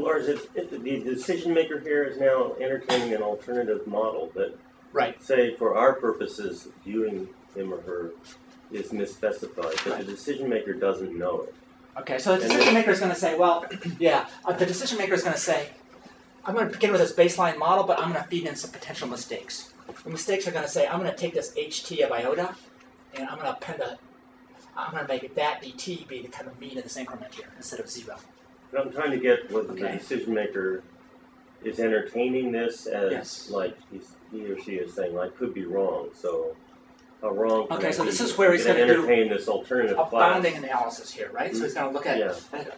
Lars, if the decision maker here is now entertaining an alternative model that, right, say, for our purposes, viewing him or her is misspecified, but the decision maker doesn't know it. Okay, so the decision maker is going to say, well, yeah, the decision maker is going to say, I'm going to begin with this baseline model, but I'm going to feed in some potential mistakes. The mistakes are going to say, I'm going to take this ht of iota, and I'm going to append I'm going to make that dt be the kind of mean of this increment here instead of 0. But I'm trying to get whether the decision maker is entertaining this as like he or she is saying, I could be wrong. So how wrong? Okay, so this is where he's going to entertain this alternative a bounding analysis here, right? So he's going to look at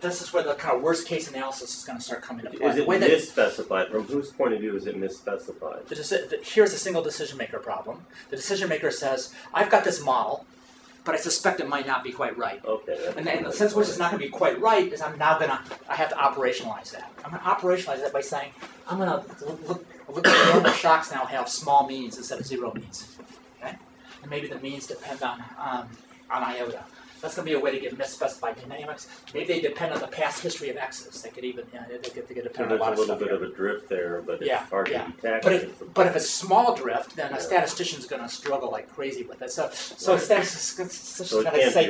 this is where the kind of worst case analysis is going to start coming into play. Is it misspecified? From whose point of view is it misspecified? Here's a single decision maker problem. The decision maker says, I've got this model, but I suspect it might not be quite right. Okay. And the sense which it's not going to be quite right is I have to operationalize that. I'm going to operationalize that by saying, I'm going to look at normal shocks now have small means instead of 0 means. Okay? And maybe the means depend on iota. That's going to be a way to get misspecified dynamics. Maybe they depend on the past history of x's. They could even they could depend on a lot of stuff. There's a little bit of a drift there, but it's hard to detect. But if it's small drift, then a statistician's going to struggle like crazy with it. So a statistician's going to say,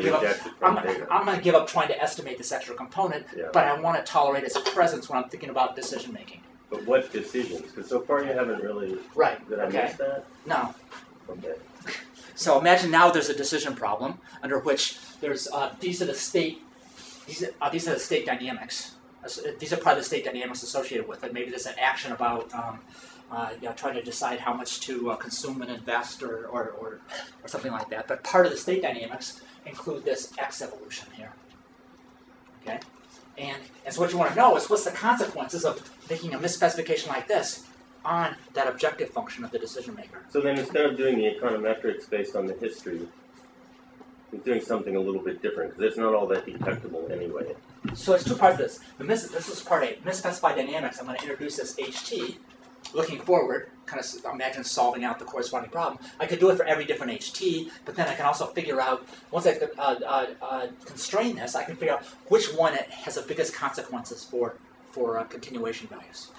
I'm going to give up trying to estimate this extra component, but I want to tolerate its presence when I'm thinking about decision making. But what decisions? Because so far you haven't really. Right. Did I miss that? No. Okay. So imagine now there's a decision problem under which there's these are the state dynamics. These are probably the state dynamics associated with it. Maybe there's an action about trying to decide how much to consume and invest or something like that. But part of the state dynamics include this x evolution here. Okay, and so what you want to know is what's the consequences of making a misspecification like this on that objective function of the decision maker. So then instead of doing the econometrics based on the history, he's doing something a little bit different because it's not all that detectable anyway. So it's two parts of this. This is part A. Misspecified dynamics, I'm going to introduce this HT, looking forward, kind of imagine solving out the corresponding problem. I could do it for every different HT, but then I can also figure out, once I constrain this, I can figure out which one has the biggest consequences for continuation values.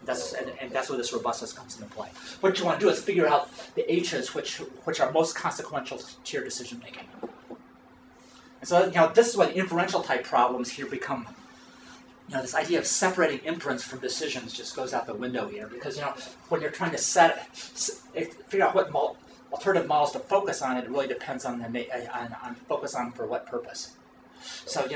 And that's where this robustness comes into play. What you want to do is figure out the H's which are most consequential to your decision making. And so this is why the inferential type problems here become, this idea of separating inference from decisions just goes out the window here, because when you're trying to figure out what alternative models to focus on, it really depends on focus on for what purpose. So,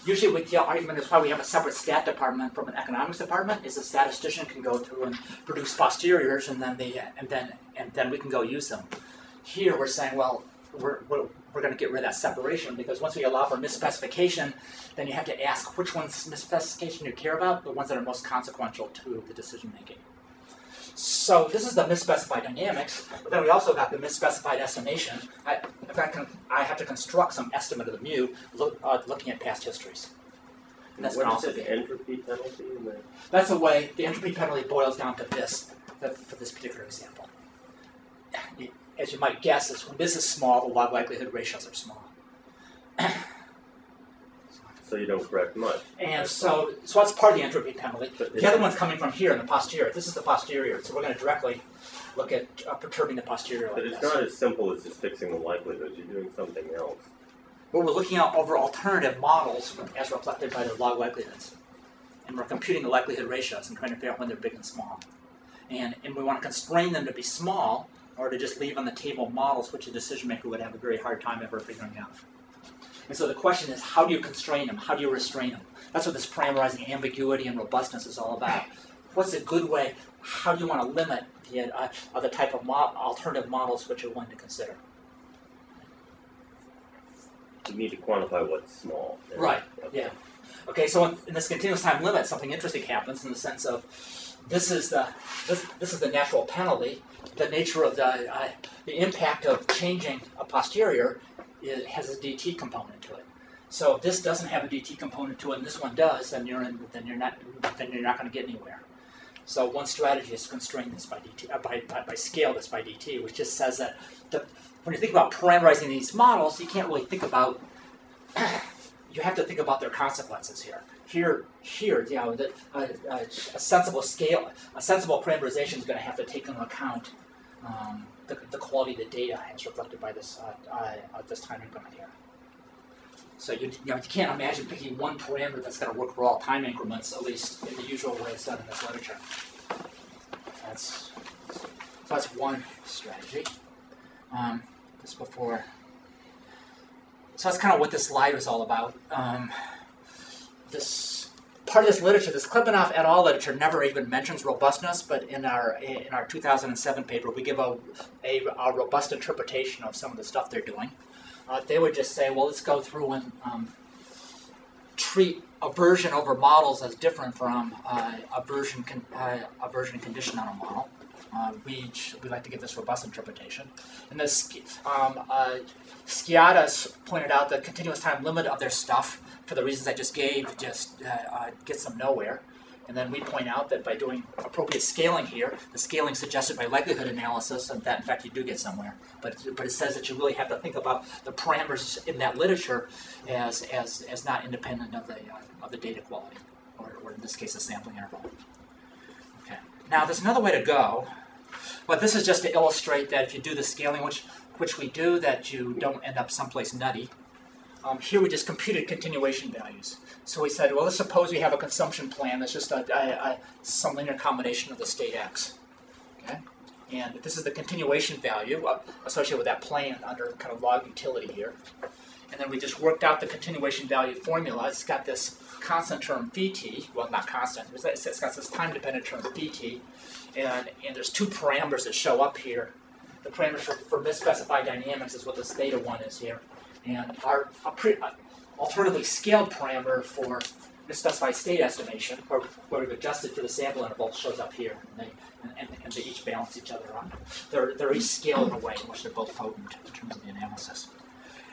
usually the argument is why we have a separate stat department from an economics department is the statistician can go through and produce posteriors, and then we can go use them. Here we're saying, well, we're going to get rid of that separation, because once we allow for misspecification, then you have to ask which one's misspecification you care about, the ones that are most consequential to the decision making. So this is the misspecified dynamics, but then we also got the misspecified estimation. I have to construct some estimate of the mu looking at past histories. And that's what is the entropy penalty? That's the way the entropy penalty boils down to this, for this particular example. As you might guess, is when this is small, the log likelihood ratios are small. So you don't correct much. And so that's part of the entropy penalty. The other one's coming from here in the posterior. This is the posterior, so we're going to directly look at perturbing the posterior like this. But it's not as simple as just fixing the likelihoods. You're doing something else. Well, we're looking out over alternative models as reflected by the log likelihoods. And we're computing the likelihood ratios and trying to figure out when they're big and small. And we want to constrain them to be small, or to just leave on the table models which a decision maker would have a very hard time ever figuring out. And so the question is, how do you constrain them? How do you restrain them? That's what this parameterizing ambiguity and robustness is all about. What's a good way? How do you want to limit the type of alternative models which you're going to consider? You need to quantify what's small. Right, yeah. Okay, so in this continuous time limit, something interesting happens in the sense of this is the natural penalty. The nature of the impact of changing a posterior has a dt component to it. So if this doesn't have a dt component to it, and this one does, then you're not going to get anywhere. So one strategy is to constrain this by dt, by scale this by dt, which just says that when you think about parameterizing these models, you can't really think about you have to think about their consequences here. Here, you know, a sensible scale, a sensible parameterization is going to have to take into account the quality of the data as reflected by this this time increment here. So you can't imagine picking one parameter that's going to work for all time increments, at least in the usual way it's done in this literature. So that's one strategy. Just before. So that's kind of what this slide was all about. This part of this literature, this Klippenhoff et al. Literature, never even mentions robustness, but in our 2007 paper, we give a robust interpretation of some of the stuff they're doing. They would just say, well, let's go through and treat aversion over models as different from aversion condition on a model. We like to give this robust interpretation. And this Skiadas pointed out the continuous time limit of their stuff, for the reasons I just gave, just gets them nowhere. And then we point out that by doing appropriate scaling here, the scaling suggested by likelihood analysis, and that in fact you do get somewhere. But it says that you really have to think about the parameters in that literature as not independent of the data quality, or in this case, the sampling interval. Okay. Now there's another way to go, but this is just to illustrate that if you do the scaling, which we do, that you don't end up someplace nutty. Here we just computed continuation values. So we said, well, let's suppose we have a consumption plan that's just some linear combination of the state x. Okay? And this is the continuation value associated with that plan under kind of log utility here. And then we just worked out the continuation value formula. It's got this constant term phi t. Well, not constant. It's got this time-dependent term phi t. And there's two parameters that show up here. The parameters for misspecified dynamics is what this theta 1 is here. And our alternatively scaled parameter for misspecified state estimation, where we've adjusted for the sample interval, shows up here. And they each balance each other out. They're each scaled in a way in which they're both potent in terms of the analysis.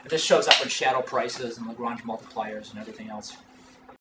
And this shows up in shadow prices and Lagrange multipliers and everything else.